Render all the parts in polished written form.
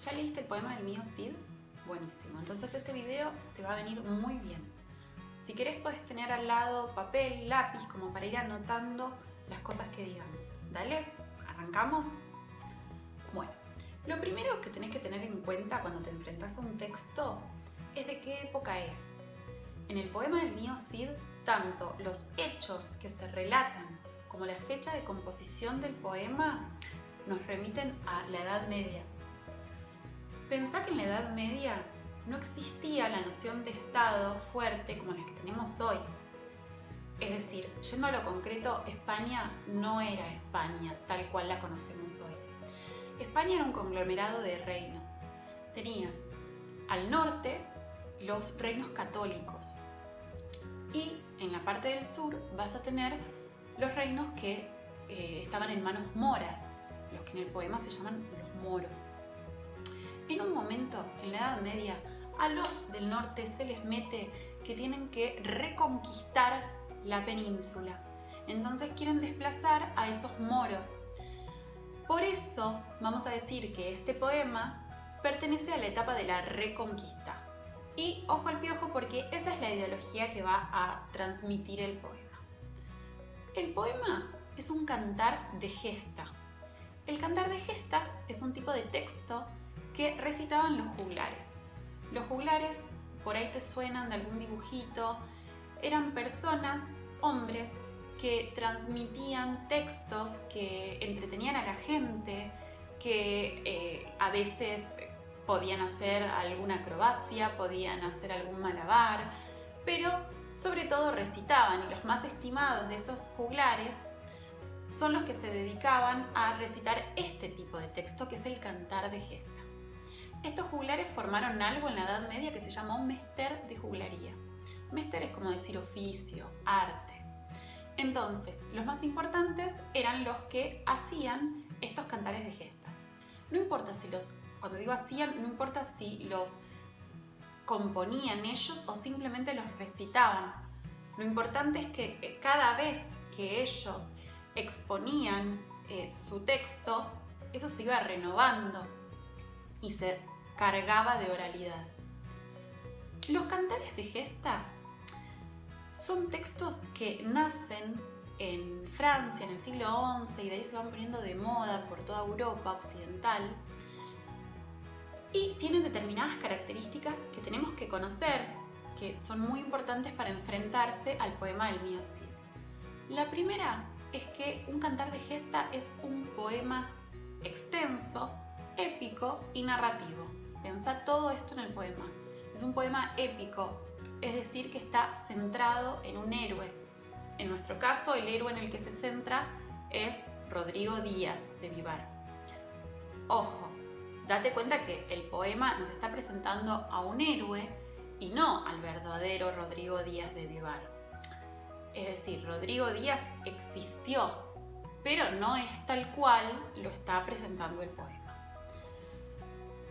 ¿Ya leíste el poema del mío Cid? Buenísimo, entonces este video te va a venir muy bien. Si querés podés tener al lado papel, lápiz, como para ir anotando las cosas que digamos. Dale, ¿arrancamos? Bueno, lo primero que tenés que tener en cuenta cuando te enfrentás a un texto es de qué época es. En el poema del mío Cid, tanto los hechos que se relatan como la fecha de composición del poema nos remiten a la Edad Media. Pensá que en la Edad Media no existía la noción de Estado fuerte como la que tenemos hoy. Es decir, yendo a lo concreto, España no era España tal cual la conocemos hoy. España era un conglomerado de reinos. Tenías al norte los reinos católicos y en la parte del sur vas a tener los reinos que estaban en manos moras, los que en el poema se llaman los moros. En un momento, en la Edad Media, a los del norte se les mete que tienen que reconquistar la península. Entonces quieren desplazar a esos moros. Por eso vamos a decir que este poema pertenece a la etapa de la reconquista. Y ojo al piojo porque esa es la ideología que va a transmitir el poema. El poema es un cantar de gesta. El cantar de gesta es un tipo de texto que recitaban los juglares. Los juglares, por ahí te suenan de algún dibujito, eran personas, hombres, que transmitían textos que entretenían a la gente, que a veces podían hacer alguna acrobacia, podían hacer algún malabar, pero sobre todo recitaban, y los más estimados de esos juglares son los que se dedicaban a recitar este tipo de texto que es el cantar de gesta. Estos juglares formaron algo en la Edad Media que se llamó mester de juglaría. Mester es como decir oficio, arte. Entonces, los más importantes eran los que hacían estos cantares de gesta. No importa si cuando digo hacían, no importa si los componían ellos o simplemente los recitaban. Lo importante es que cada vez que ellos exponían su texto, eso se iba renovando y se cargaba de oralidad. Los cantares de gesta son textos que nacen en Francia en el siglo XI y de ahí se van poniendo de moda por toda Europa occidental y tienen determinadas características que tenemos que conocer, que son muy importantes para enfrentarse al poema del mío Cid. La primera es que un cantar de gesta es un poema extenso, épico y narrativo. Pensá todo esto en el poema. Es un poema épico, es decir, que está centrado en un héroe. En nuestro caso, el héroe en el que se centra es Rodrigo Díaz de Vivar. Ojo, date cuenta que el poema nos está presentando a un héroe y no al verdadero Rodrigo Díaz de Vivar. Es decir, Rodrigo Díaz existió, pero no es tal cual lo está presentando el poema.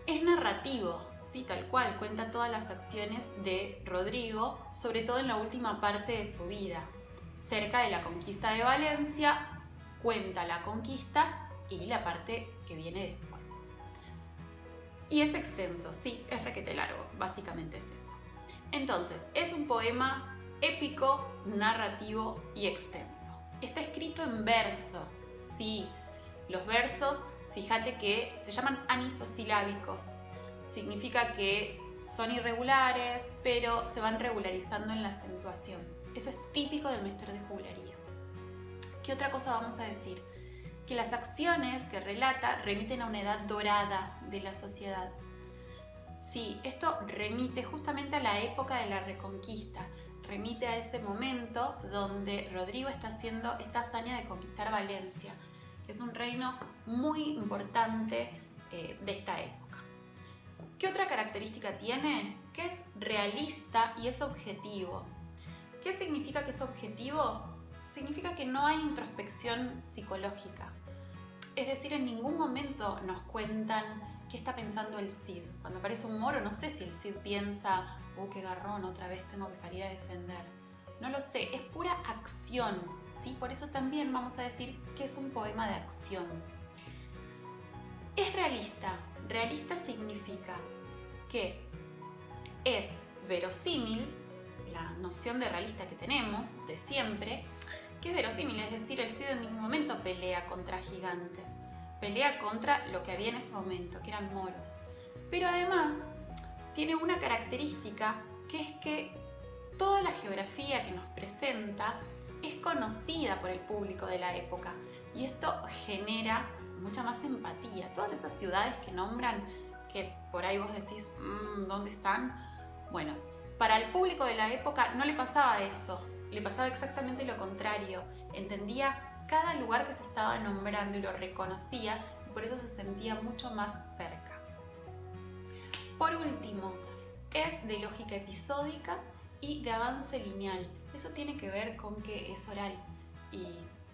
Es narrativo, sí, tal cual, cuenta todas las acciones de Rodrigo, sobre todo en la última parte de su vida. Cerca de la conquista de Valencia, cuenta la conquista y la parte que viene después. Y es extenso, sí, es requete largo, básicamente es eso. Entonces, es un poema épico, narrativo y extenso. Está escrito en verso, sí, los versos, fíjate que se llaman anisosilábicos. Significa que son irregulares, pero se van regularizando en la acentuación. Eso es típico del mester de juglaría. ¿Qué otra cosa vamos a decir? Que las acciones que relata remiten a una edad dorada de la sociedad. Sí, esto remite justamente a la época de la Reconquista. Remite a ese momento donde Rodrigo está haciendo esta hazaña de conquistar Valencia, que es un reino muy importante de esta época. ¿Qué otra característica tiene? Que es realista y es objetivo. ¿Qué significa que es objetivo? Significa que no hay introspección psicológica. Es decir, en ningún momento nos cuentan qué está pensando el Cid. Cuando aparece un moro, no sé si el Cid piensa, qué garrón, otra vez tengo que salir a defender. No lo sé, es pura acción, ¿sí? Por eso también vamos a decir que es un poema de acción. Es realista. realista significa que es verosímil, la noción de realista que tenemos de siempre, que es verosímil, es decir, el Cid en ningún momento pelea contra gigantes, pelea contra lo que había en ese momento, que eran moros. Pero además tiene una característica, que es que toda la geografía que nos presenta es conocida por el público de la época y esto genera mucha más empatía. Todas esas ciudades que nombran, que por ahí vos decís, ¿dónde están? Bueno, para el público de la época no le pasaba eso, le pasaba exactamente lo contrario. Entendía cada lugar que se estaba nombrando y lo reconocía y por eso se sentía mucho más cerca. Por último, es de lógica episódica y de avance lineal. Eso tiene que ver con que es oral y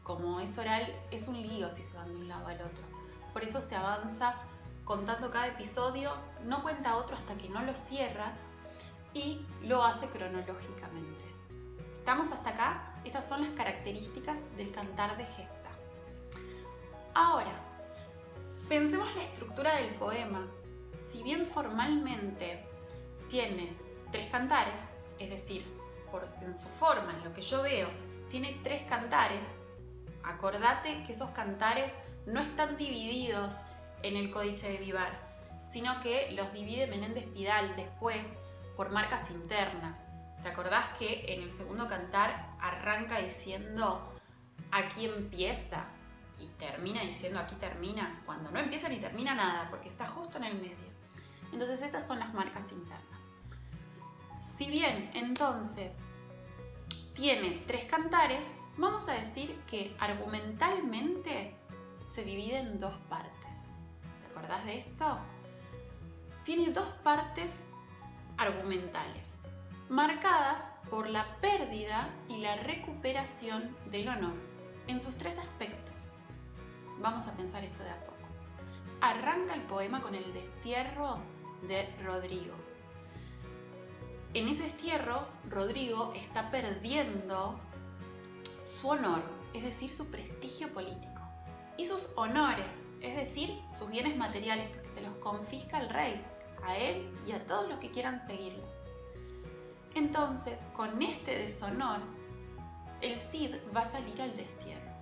como es oral es un lío si se van de un lado al otro. Por eso se avanza contando cada episodio, no cuenta otro hasta que no lo cierra y lo hace cronológicamente. ¿Estamos hasta acá? Estas son las características del cantar de gesta. Ahora, pensemos la estructura del poema. Si bien formalmente tiene 3 cantares, es decir, en su forma, en lo que yo veo, tiene 3 cantares, acordate que esos cantares no están divididos en el Códice de Vivar, sino que los divide Menéndez Pidal después por marcas internas. ¿Te acordás que en el segundo cantar arranca diciendo aquí empieza y termina diciendo aquí termina, cuando no empieza ni termina nada, porque está justo en el medio? Entonces esas son las marcas internas. Si bien entonces tiene 3 cantares, vamos a decir que argumentalmente se divide en 2 partes. ¿Te acordás de esto? Tiene 2 partes argumentales, marcadas por la pérdida y la recuperación del honor en sus 3 aspectos. Vamos a pensar esto de a poco. Arranca el poema con el destierro de Rodrigo. En ese destierro, Rodrigo está perdiendo su honor, es decir, su prestigio político, y sus honores, es decir, sus bienes materiales, porque se los confisca el rey, a él y a todos los que quieran seguirlo. Entonces, con este deshonor, el Cid va a salir al destierro.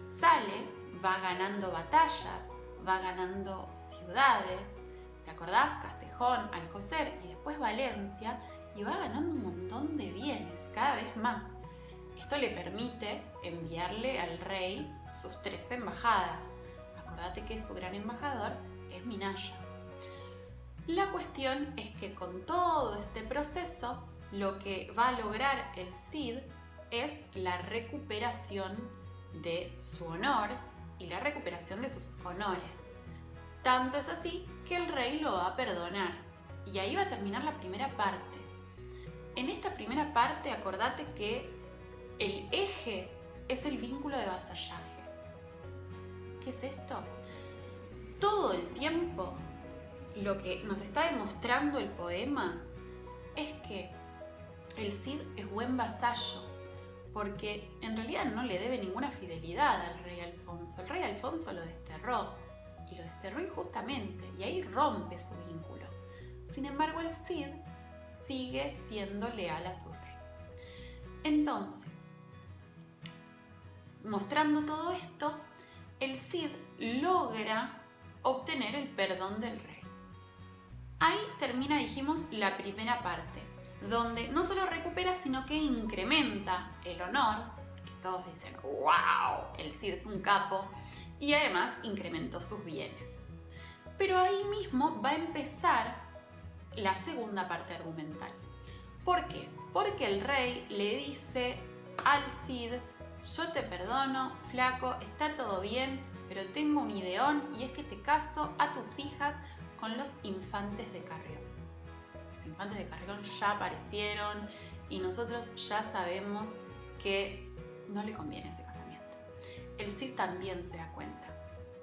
Sale, va ganando batallas, va ganando ciudades, ¿te acordás? Castejón, Alcocer y después Valencia, y va ganando un montón de bienes, cada vez más. Esto le permite enviarle al rey sus 3 embajadas. Acordate que su gran embajador es Minaya. La cuestión es que con todo este proceso, lo que va a lograr el Cid es la recuperación de su honor y la recuperación de sus honores. Tanto es así que el rey lo va a perdonar. Y ahí va a terminar la primera parte. En esta primera parte, acordate que el eje es el vínculo de vasallaje. ¿Qué es esto? Todo el tiempo lo que nos está demostrando el poema es que el Cid es buen vasallo, porque en realidad no le debe ninguna fidelidad al rey Alfonso. El rey Alfonso lo desterró, y lo desterró injustamente, y ahí rompe su vínculo. Sin embargo, el Cid sigue siendo leal a su rey. Entonces, mostrando todo esto, el Cid logra obtener el perdón del rey. Ahí termina, dijimos, la primera parte, donde no solo recupera, sino que incrementa el honor, que todos dicen, ¡wow! El Cid es un capo, y además incrementó sus bienes. Pero ahí mismo va a empezar la segunda parte argumental. ¿Por qué? Porque el rey le dice al Cid, yo te perdono, flaco, está todo bien, pero tengo un ideón y es que te caso a tus hijas con los infantes de Carrión. Los infantes de Carrión ya aparecieron y nosotros ya sabemos que no le conviene ese casamiento. El Cid también se da cuenta,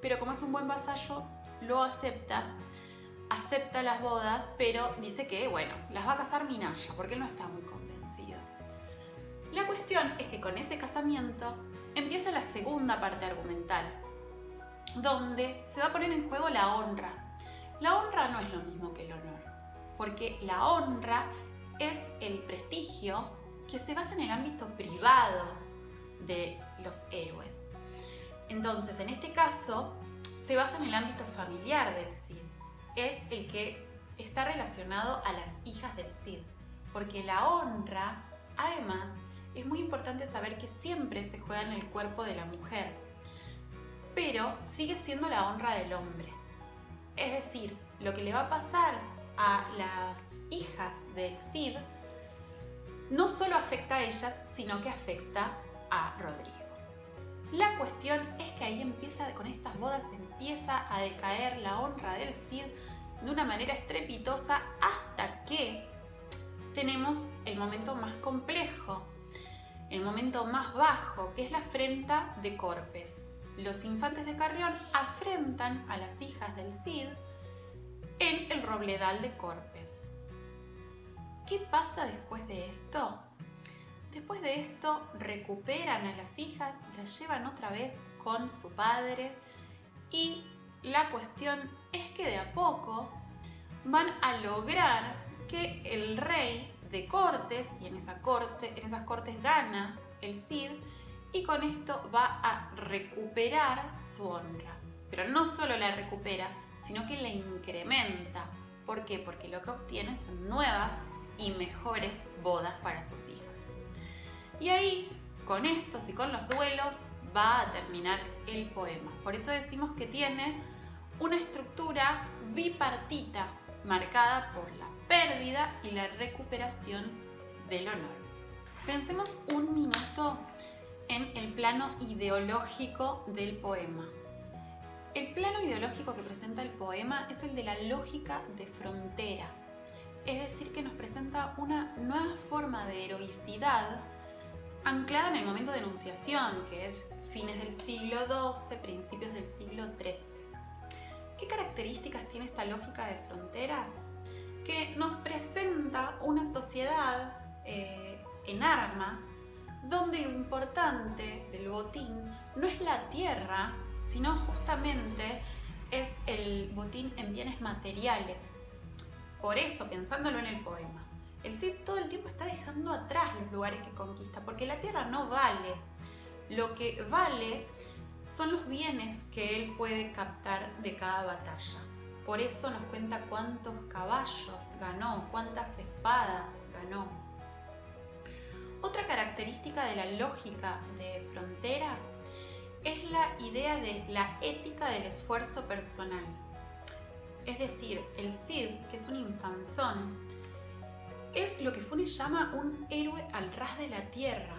pero como es un buen vasallo, lo acepta las bodas, pero dice que, bueno, las va a casar Minaya, porque él no está muy convencido. La cuestión es que con ese casamiento empieza la segunda parte argumental, donde se va a poner en juego la honra. la honra no es lo mismo que el honor, porque la honra es el prestigio que se basa en el ámbito privado de los héroes. Entonces, en este caso, se basa en el ámbito familiar del Cid. Es el que está relacionado a las hijas del Cid, porque la honra, además, es muy importante saber que siempre se juega en el cuerpo de la mujer, pero sigue siendo la honra del hombre. Es decir, lo que le va a pasar a las hijas del Cid no solo afecta a ellas, sino que afecta a Rodrigo. La cuestión es que ahí con estas bodas empieza a decaer la honra del Cid de una manera estrepitosa hasta que tenemos el momento más complejo, el momento más bajo, que es la afrenta de Corpes. Los infantes de Carrión afrentan a las hijas del Cid en el robledal de Corpes. ¿Qué pasa después de esto? Después de esto recuperan a las hijas, las llevan otra vez con su padre y la cuestión es que de a poco van a lograr que el rey de Cortes, y en esas cortes gana el Cid, y con esto va a recuperar su honra. Pero no solo la recupera, sino que la incrementa. ¿Por qué? Porque lo que obtiene son nuevas y mejores bodas para sus hijas. Y ahí, con estos y con los duelos, va a terminar el poema. Por eso decimos que tiene una estructura bipartita, marcada por la pérdida y la recuperación del honor. Pensemos un minuto en el plano ideológico del poema. El plano ideológico que presenta el poema es el de la lógica de frontera, es decir, que nos presenta una nueva forma de heroicidad anclada en el momento de enunciación, que es fines del siglo XII, principios del siglo XIII. ¿Qué características tiene esta lógica de fronteras? Que nos presenta una sociedad en armas, donde lo importante del botín no es la tierra, sino justamente es el botín en bienes materiales. Por eso, pensándolo en el poema, el Cid todo el tiempo está dejando atrás los lugares que conquista, porque la tierra no vale. Lo que vale son los bienes que él puede captar de cada batalla. Por eso nos cuenta cuántos caballos ganó, cuántas espadas ganó. Otra característica de la lógica de frontera es la idea de la ética del esfuerzo personal. Es decir, el Cid, que es un infanzón, es lo que Funes llama un héroe al ras de la tierra.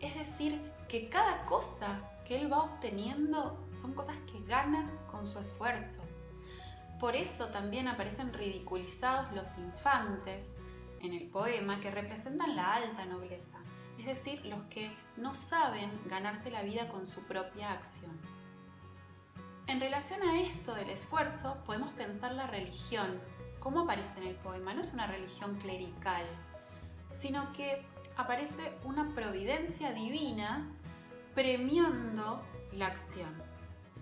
Es decir, que cada cosa que él va obteniendo son cosas que gana con su esfuerzo. Por eso también aparecen ridiculizados los infantes en el poema, que representan la alta nobleza, es decir, los que no saben ganarse la vida con su propia acción. En relación a esto del esfuerzo, podemos pensar la religión. ¿Cómo aparece en el poema? No es una religión clerical, sino que aparece una providencia divina premiando la acción.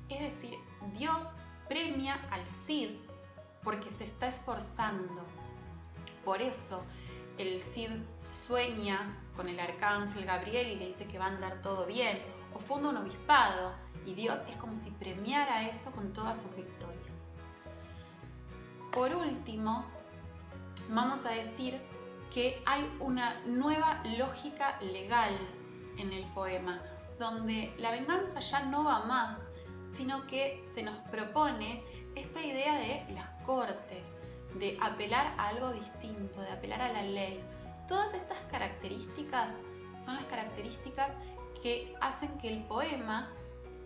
Es decir, Dios premia al Cid porque se está esforzando. Por eso el Cid sueña con el arcángel Gabriel y le dice que va a andar todo bien, o funda un obispado, y Dios es como si premiara eso con todas sus victorias. Por último, vamos a decir que hay una nueva lógica legal en el poema, donde la venganza ya no va más, sino que se nos propone esta idea de las cortes, de apelar a algo distinto, de apelar a la ley. Todas estas características son las características que hacen que el poema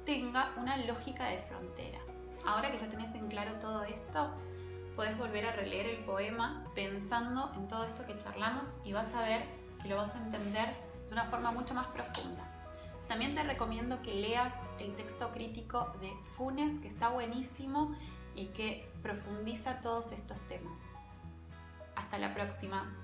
tenga una lógica de frontera. Ahora que ya tenés en claro todo esto, podés volver a releer el poema pensando en todo esto que charlamos y vas a ver que lo vas a entender de una forma mucho más profunda. También te recomiendo que leas el texto crítico de Funes, que está buenísimo y que profundiza todos estos temas. Hasta la próxima.